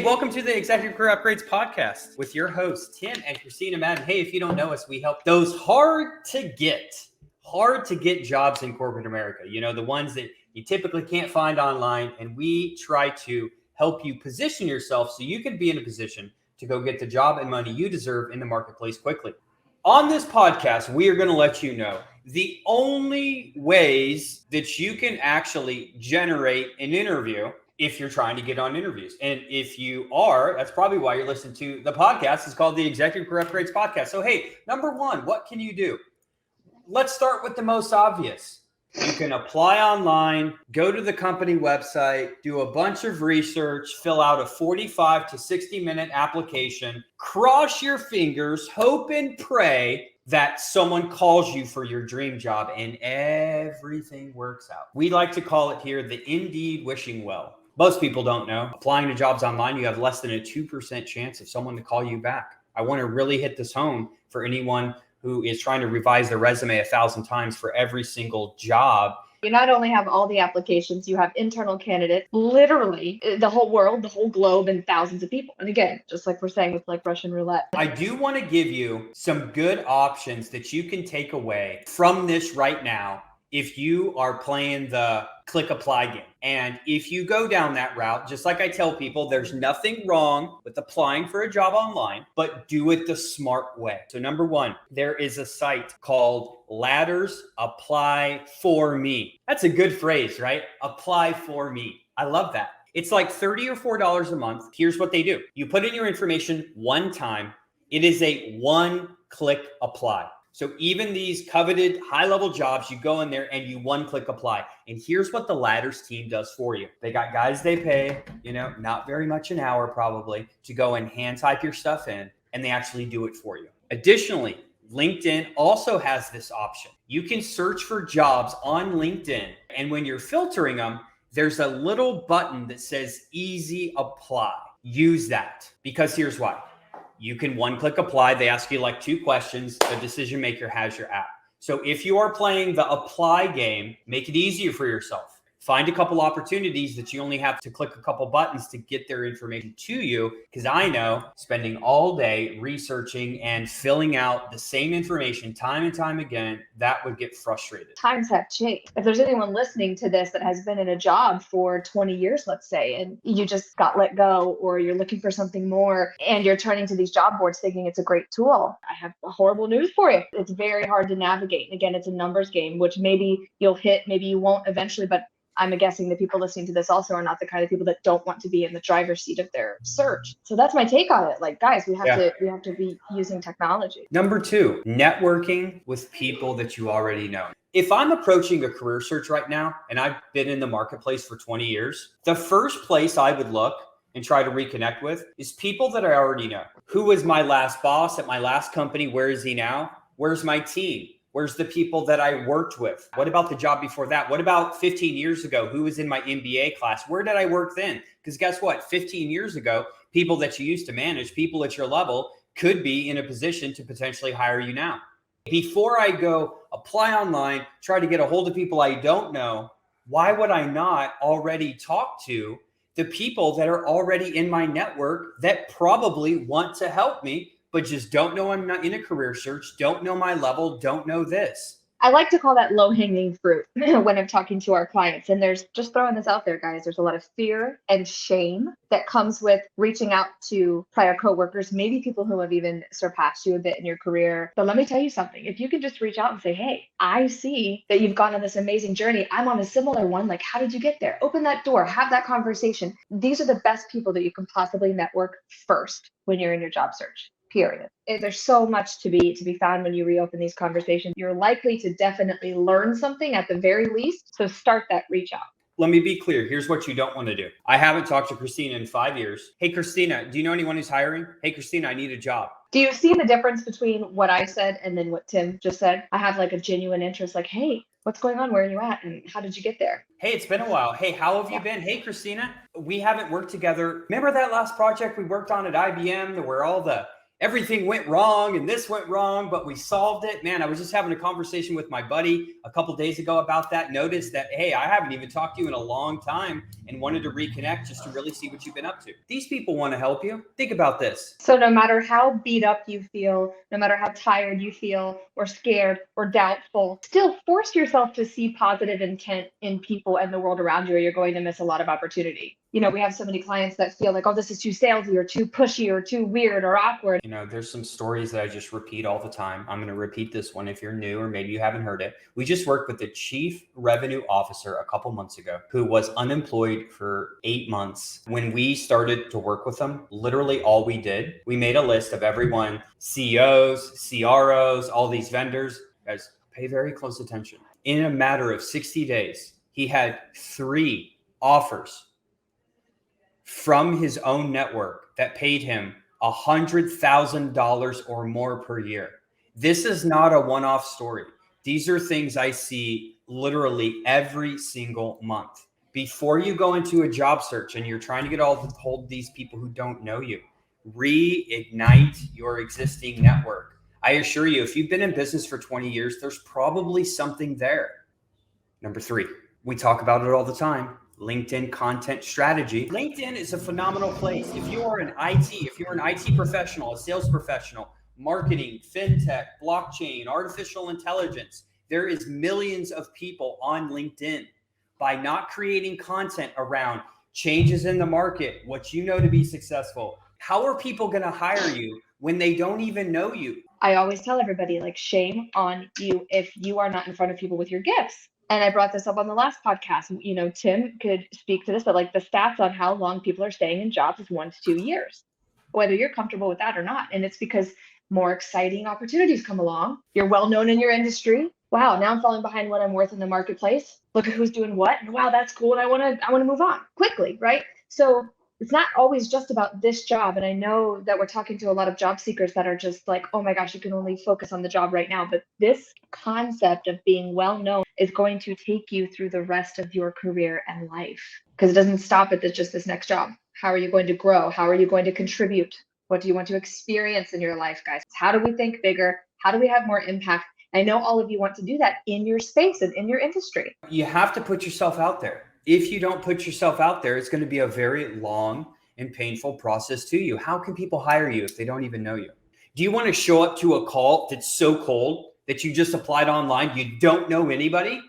Hey, welcome to the Executive Career Upgrades podcast with your hosts, Tim and Kristina Madden. Hey, if you don't know us, we help those hard to get jobs in corporate America. You know, the ones that you typically can't find online. And we try to help you position yourself so you can be in a position to go get the job and money you deserve in the marketplace quickly. On this podcast, we are going to let you know the only ways that you can actually generate an interview if you're trying to get on interviews. And if you are, that's probably why you're listening to the podcast. It's called the Executive Career Upgrades Podcast. So, hey, number one, what can you do? Let's start with the most obvious. You can apply online, go to the company website, do a bunch of research, fill out a 45 to 60-minute application, cross your fingers, hope and pray that someone calls you for your dream job and everything works out. We like to call it here the Indeed wishing well. Most people don't know. Applying to jobs online, you have less than a 2% chance of someone to call you back. I want to really hit this home for anyone who is trying to revise their resume 1,000 times for every single job. You not only have all the applications, you have internal candidates, literally the whole world, the whole globe, and thousands of people. And again, just like we're saying with like Russian roulette. I do want to give you some good options that you can take away from this right now if you are playing the click apply game. And if you go down that route, just like I tell people, there's nothing wrong with applying for a job online, but do it the smart way. So number one, there is a site called Ladders Apply For Me. That's a good phrase, right? Apply for me. I love that. It's like $30 or $4 a month. Here's what they do. You put in your information one time. It is a one-click apply. So even these coveted high-level jobs, you go in there and you one-click apply. And here's what the Ladders team does for you. They got guys they pay, not very much an hour probably, to go and hand type your stuff in, and they actually do it for you. Additionally, LinkedIn also has this option. You can search for jobs on LinkedIn, and when you're filtering them, there's a little button that says Easy Apply. Use that, because here's why. You can one-click apply. They ask you like 2 questions. The decision maker has your app. So if you are playing the apply game, make it easier for yourself. Find a couple opportunities that you only have to click a couple buttons to get their information to you. Because I know spending all day researching and filling out the same information time and time again, that would get frustrated. Times have changed. If there's anyone listening to this that has been in a job for 20 years, let's say, and you just got let go, or you're looking for something more and you're turning to these job boards thinking it's a great tool, I have horrible news for you. It's very hard to navigate. And again, it's a numbers game, which maybe you'll hit, maybe you won't eventually, but I'm guessing the people listening to this also are not the kind of people that don't want to be in the driver's seat of their search. So that's my take on it. Like, guys, we have to be using technology. Number 2, networking with people that you already know. If I'm approaching a career search right now, and I've been in the marketplace for 20 years, the first place I would look and try to reconnect with is people that I already know. Who was my last boss at my last company? Where is he now? Where's my team? Where's the people that I worked with? What about the job before that? What about 15 years ago? Who was in my MBA class? Where did I work then? Because guess what? 15 years ago, people that you used to manage, people at your level, could be in a position to potentially hire you now. Before I go apply online, try to get a hold of people I don't know, why would I not already talk to the people that are already in my network that probably want to help me, but just don't know I'm not in a career search, don't know my level, don't know this? I like to call that low-hanging fruit when I'm talking to our clients. And there's, just throwing this out there, guys, there's a lot of fear and shame that comes with reaching out to prior coworkers, maybe people who have even surpassed you a bit in your career. But let me tell you something. If you can just reach out and say, hey, I see that you've gone on this amazing journey. I'm on a similar one. Like, how did you get there? Open that door, have that conversation. These are the best people that you can possibly network first when you're in your job search. Period. There's so much to be found when you reopen these conversations. You're likely to definitely learn something at the very least. So start that reach out. Let me be clear. Here's what you don't want to do. I haven't talked to Kristina in 5 years. Hey, Kristina, do you know anyone who's hiring? Hey, Kristina, I need a job. Do you see the difference between what I said and then what Tim just said? I have like a genuine interest, like, hey, what's going on? Where are you at? And how did you get there? Hey, it's been a while. Hey, how have you been? Hey, Kristina, we haven't worked together. Remember that last project we worked on at IBM where everything went wrong and this went wrong, but we solved it. Man, I was just having a conversation with my buddy a couple days ago about that. Noticed that, hey, I haven't even talked to you in a long time. and wanted to reconnect just to really see what you've been up to. These people want to help you. Think about this. So no matter how beat up you feel, no matter how tired you feel, or scared or doubtful, still force yourself to see positive intent in people and the world around you, or you're going to miss a lot of opportunity. We have so many clients that feel like, oh, this is too salesy or too pushy or too weird or awkward. There's some stories that I just repeat all the time. I'm going to repeat this one if you're new or maybe you haven't heard it. We just worked with the chief revenue officer a couple months ago who was unemployed for 8 months. When we started to work with them, literally all we did, we made a list of everyone, CEOs, CROs, all these vendors. Guys, pay very close attention. In a matter of 60 days, he had 3 offers from his own network that paid him $100,000 or more per year. This is not a one-off story. These are things I see literally every single month. Before you go into a job search and you're trying to get hold of these people who don't know you, reignite your existing network. I assure you, if you've been in business for 20 years, there's probably something there. Number 3, we talk about it all the time. LinkedIn content strategy. LinkedIn is a phenomenal place. If you are an IT professional, a sales professional, marketing, fintech, blockchain, artificial intelligence, there is millions of people on LinkedIn. By not creating content around changes in the market, what you know to be successful, how are people going to hire you when they don't even know you? I always tell everybody, like, shame on you if you are not in front of people with your gifts. And I brought this up on the last podcast. Tim could speak to this, but like the stats on how long people are staying in jobs is 1 to 2 years, whether you're comfortable with that or not. And it's because more exciting opportunities come along. You're well known in your industry. Wow, now I'm falling behind what I'm worth in the marketplace. Look at who's doing what. And wow, that's cool. And I want to move on quickly, right? So it's not always just about this job. And I know that we're talking to a lot of job seekers that are just like, oh my gosh, you can only focus on the job right now. But this concept of being well known is going to take you through the rest of your career and life, because it doesn't stop at just this next job. How are you going to grow? How are you going to contribute? What do you want to experience in your life, guys? How do we think bigger? How do we have more impact? I know all of you want to do that in your space and in your industry. You have to put yourself out there. If you don't put yourself out there, it's going to be a very long and painful process to you. How can people hire you if they don't even know you? Do you want to show up to a call that's so cold that you just applied online, you don't know anybody,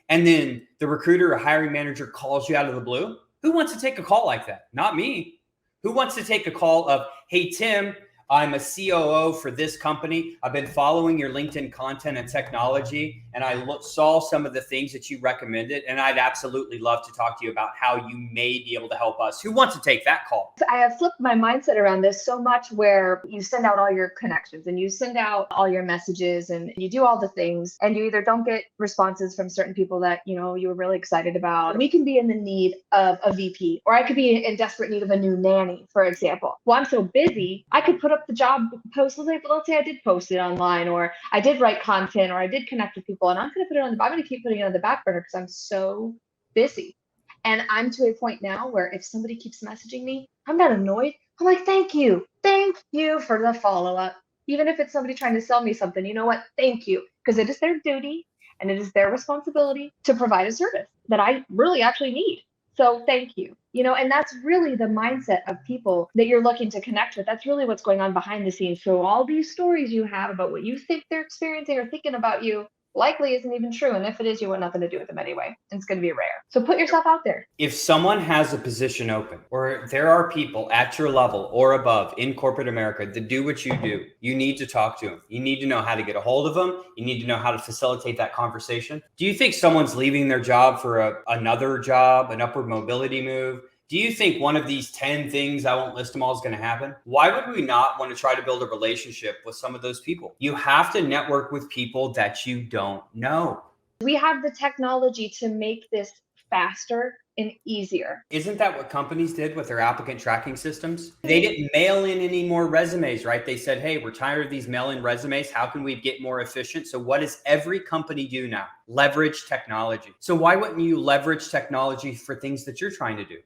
and then the recruiter or hiring manager calls you out of the blue? Who wants to take a call like that? Not me. Who wants to take a call of, hey, Tim, I'm a COO for this company. I've been following your LinkedIn content and technology, and I saw some of the things that you recommended, and I'd absolutely love to talk to you about how you may be able to help us. Who wants to take that call? I have flipped my mindset around this so much, where you send out all your connections and you send out all your messages and you do all the things, and you either don't get responses from certain people that you were really excited about. We can be in the need of a VP, or I could be in desperate need of a new nanny, for example. Well, I'm so busy, I could put up the job post. Let's say I did post it online, or I did write content, or I did connect with people, and I'm going to keep putting it on the back burner because I'm so busy. And I'm to a point now where if somebody keeps messaging me, I'm not annoyed. I'm like, thank you for the follow-up. Even if it's somebody trying to sell me something, you know what? Thank you. Because it is their duty and it is their responsibility to provide a service that I really actually need. So thank you. And that's really the mindset of people that you're looking to connect with. That's really what's going on behind the scenes. So all these stories you have about what you think they're experiencing or thinking about you likely isn't even true. And if it is, you want nothing to do with them anyway. It's going to be rare. So put yourself out there. If someone has a position open, or there are people at your level or above in corporate America that do what you do, you need to talk to them. You need to know how to get a hold of them. You need to know how to facilitate that conversation. Do you think someone's leaving their job for another job, an upward mobility move? Do you think one of these 10 things, I won't list them all, is going to happen? Why would we not want to try to build a relationship with some of those people? You have to network with people that you don't know. We have the technology to make this faster and easier. Isn't that what companies did with their applicant tracking systems? They didn't mail in any more resumes, right? They said, hey, we're tired of these mail-in resumes. How can we get more efficient? So what does every company do now? Leverage technology. So why wouldn't you leverage technology for things that you're trying to do?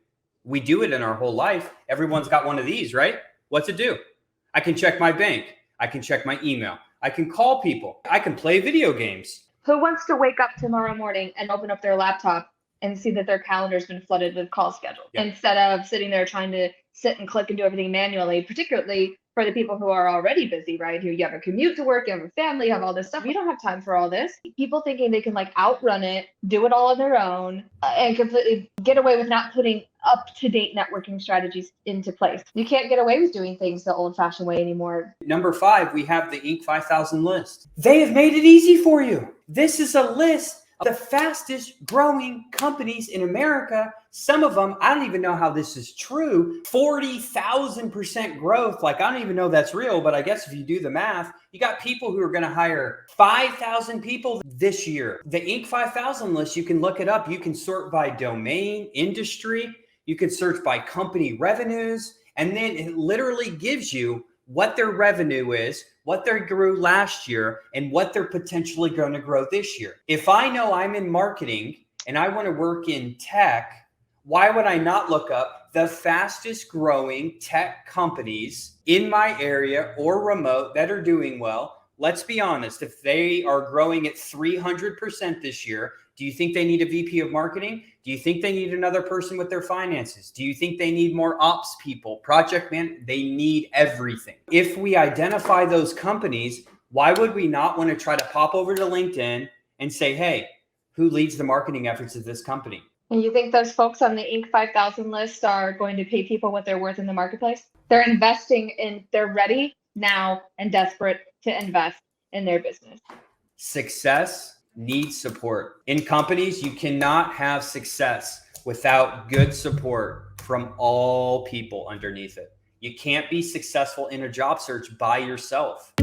We do it in our whole life. Everyone's got one of these, right? What's it do? I can check my bank. I can check my email. I can call people. I can play video games. Who wants to wake up tomorrow morning and open up their laptop and see that their calendar's been flooded with call schedules Yep. instead of sitting there trying to sit and click and do everything manually, particularly for the people who are already busy, right? Who you have a commute to work, you have a family, you have all this stuff. We don't have time for all this. People thinking they can like outrun it, do it all on their own, and completely get away with not putting up-to-date networking strategies into place. You can't get away with doing things the old-fashioned way anymore. Number 5, we have the Inc. 5000 list. They have made it easy for you. This is a list of the fastest growing companies in America. Some of them, I don't even know how this is true. 40,000% growth. Like, I don't even know that's real, but I guess if you do the math, you got people who are going to hire 5,000 people this year. The Inc. 5000 list, you can look it up. You can sort by domain, industry. You can search by company revenues, and then it literally gives you what their revenue is, what they grew last year, and what they're potentially going to grow this year. If I know I'm in marketing and I want to work in tech, why would I not look up the fastest growing tech companies in my area or remote that are doing well? Let's be honest, if they are growing at 300% this year, do you think they need a VP of marketing? Do you think they need another person with their finances? Do you think they need more ops people, project man? They need everything. If we identify those companies, why would we not want to try to pop over to LinkedIn and say, hey, who leads the marketing efforts of this company? And you think those folks on the Inc. 5000 list are going to pay people what they're worth in the marketplace? They're investing in, they're ready now and desperate to invest in their business. Success needs support. In companies, you cannot have success without good support from all people underneath it. You can't be successful in a job search by yourself.